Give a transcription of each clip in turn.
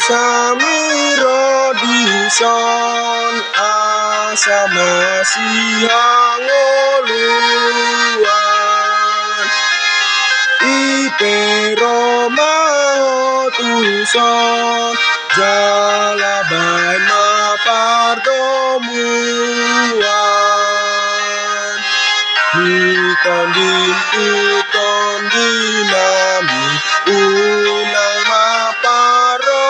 Samiro dison asama siang oluan Ipero maho tuson jalabai mapardomuan Hiton dinami unang maparohanami.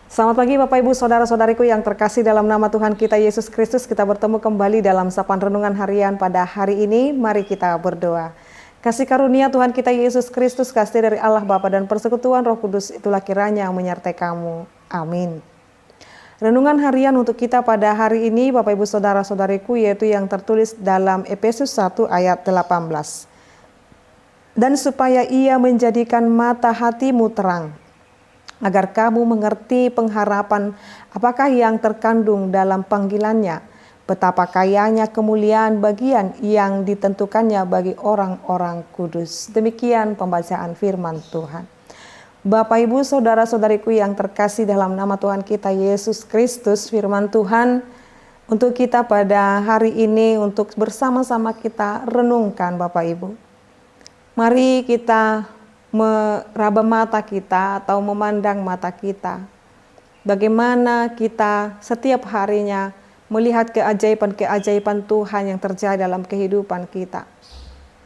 Selamat pagi Bapak Ibu Saudara-saudariku yang terkasih dalam nama Tuhan kita Yesus Kristus. Kita bertemu kembali dalam Sapaan Renungan Harian pada hari ini. Mari kita berdoa. Kasih karunia Tuhan kita Yesus Kristus, kasih dari Allah Bapa dan persekutuan Roh Kudus itulah kiranya yang menyertai kamu. Amin. Renungan harian untuk kita pada hari ini Bapak Ibu Saudara-saudariku yaitu yang tertulis dalam Efesus 1 ayat 18. Dan supaya ia menjadikan mata hatimu terang, agar kamu mengerti pengharapan apakah yang terkandung dalam panggilannya, betapa kayanya kemuliaan bagian yang ditentukannya bagi orang-orang kudus. Demikian pembacaan firman Tuhan. Bapak Ibu Saudara-saudariku yang terkasih dalam nama Tuhan kita Yesus Kristus, firman Tuhan untuk kita pada hari ini untuk bersama-sama kita renungkan Bapak Ibu. Mari kita meraba mata kita atau memandang mata kita. Bagaimana kita setiap harinya melihat keajaiban-keajaiban Tuhan yang terjadi dalam kehidupan kita.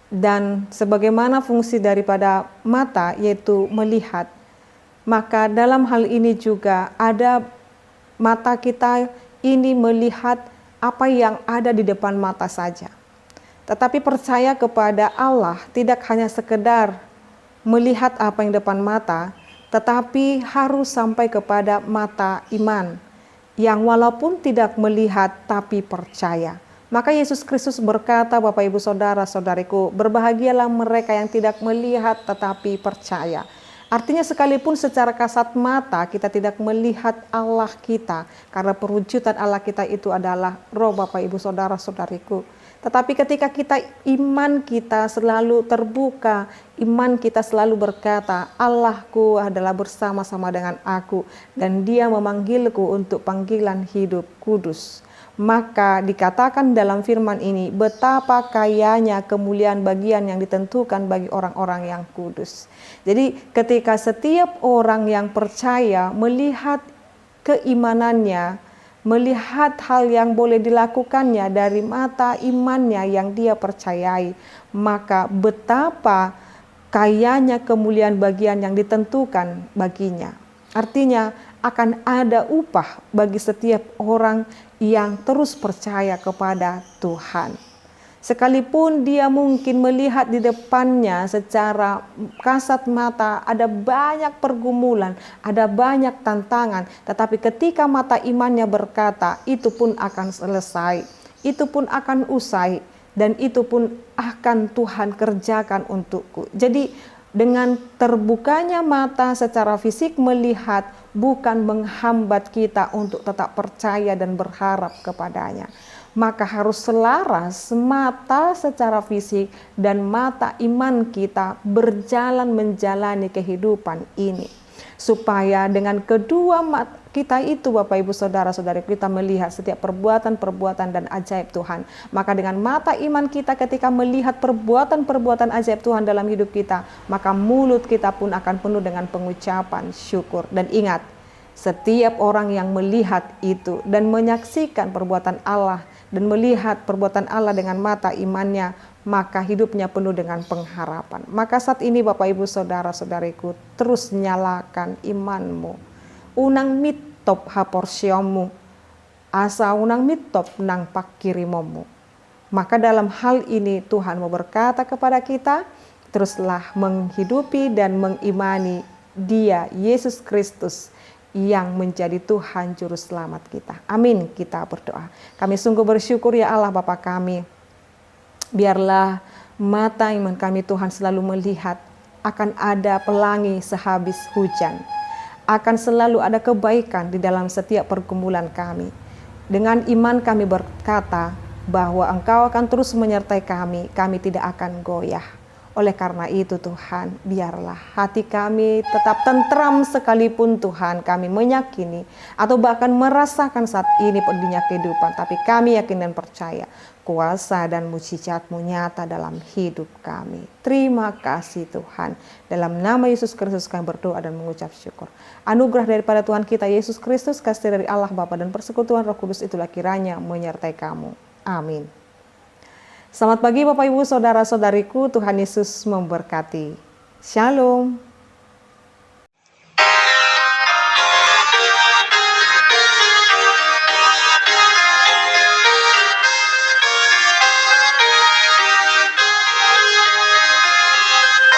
Dan sebagaimana fungsi daripada mata yaitu melihat, maka dalam hal ini juga ada mata kita ini melihat apa yang ada di depan mata saja. Tetapi percaya kepada Allah tidak hanya sekedar melihat apa yang depan mata, tetapi harus sampai kepada mata iman yang walaupun tidak melihat tapi percaya. Maka Yesus Kristus berkata, Bapak Ibu Saudara-saudariku, berbahagialah mereka yang tidak melihat tetapi percaya. Artinya sekalipun secara kasat mata kita tidak melihat Allah kita, karena perwujudan Allah kita itu adalah roh Bapak Ibu Saudara-saudariku. Tetapi ketika iman kita selalu terbuka, iman kita selalu berkata, Allahku adalah bersama-sama dengan aku dan Dia memanggilku untuk panggilan hidup kudus. Maka dikatakan dalam firman ini, betapa kayanya kemuliaan bagian yang ditentukan bagi orang-orang yang kudus. Jadi ketika setiap orang yang percaya melihat keimanannya, melihat hal yang boleh dilakukannya dari mata imannya yang dia percayai, maka betapa kayanya kemuliaan bagian yang ditentukan baginya. Artinya akan ada upah bagi setiap orang yang terus percaya kepada Tuhan. Sekalipun dia mungkin melihat di depannya secara kasat mata ada banyak pergumulan, ada banyak tantangan, tetapi ketika mata imannya berkata, itu pun akan selesai, itu pun akan usai, dan itu pun akan Tuhan kerjakan untukku. Jadi dengan terbukanya mata secara fisik melihat bukan menghambat kita untuk tetap percaya dan berharap kepadanya. Maka harus selaras mata secara fisik dan mata iman kita berjalan menjalani kehidupan ini. Supaya dengan kedua mata kita itu Bapak Ibu Saudara-saudari kita melihat setiap perbuatan-perbuatan dan ajaib Tuhan. Maka dengan mata iman kita ketika melihat perbuatan-perbuatan ajaib Tuhan dalam hidup kita, maka mulut kita pun akan penuh dengan pengucapan syukur. Dan ingat, setiap orang yang melihat itu dan menyaksikan perbuatan Allah dan melihat perbuatan Allah dengan mata imannya, maka hidupnya penuh dengan pengharapan. Maka saat ini Bapak Ibu Saudara-saudariku, terus nyalakan imanmu. Unang mitop haporsiomu, asa unang mitop nang pakirimomu. Maka dalam hal ini Tuhan mau berkata kepada kita, teruslah menghidupi dan mengimani Dia, Yesus Kristus, yang menjadi Tuhan Juru Selamat kita. Amin, kita berdoa. Kami sungguh bersyukur ya Allah Bapa kami. Biarlah mata iman kami Tuhan selalu melihat akan ada pelangi sehabis hujan. Akan selalu ada kebaikan di dalam setiap pergumulan kami. Dengan iman kami berkata bahwa Engkau akan terus menyertai kami tidak akan goyah. Oleh karena itu Tuhan, biarlah hati kami tetap tentram sekalipun Tuhan kami meyakini atau bahkan merasakan saat ini pedihnya kehidupan. Tapi kami yakin dan percaya kuasa dan mujizat-Mu nyata dalam hidup kami. Terima kasih Tuhan. Dalam nama Yesus Kristus kami berdoa dan mengucap syukur. Anugerah daripada Tuhan kita Yesus Kristus, kasih dari Allah Bapa dan persekutuan Roh Kudus itulah kiranya menyertai kamu. Amin. Selamat pagi Bapak Ibu Saudara-saudariku, Tuhan Yesus memberkati. Shalom.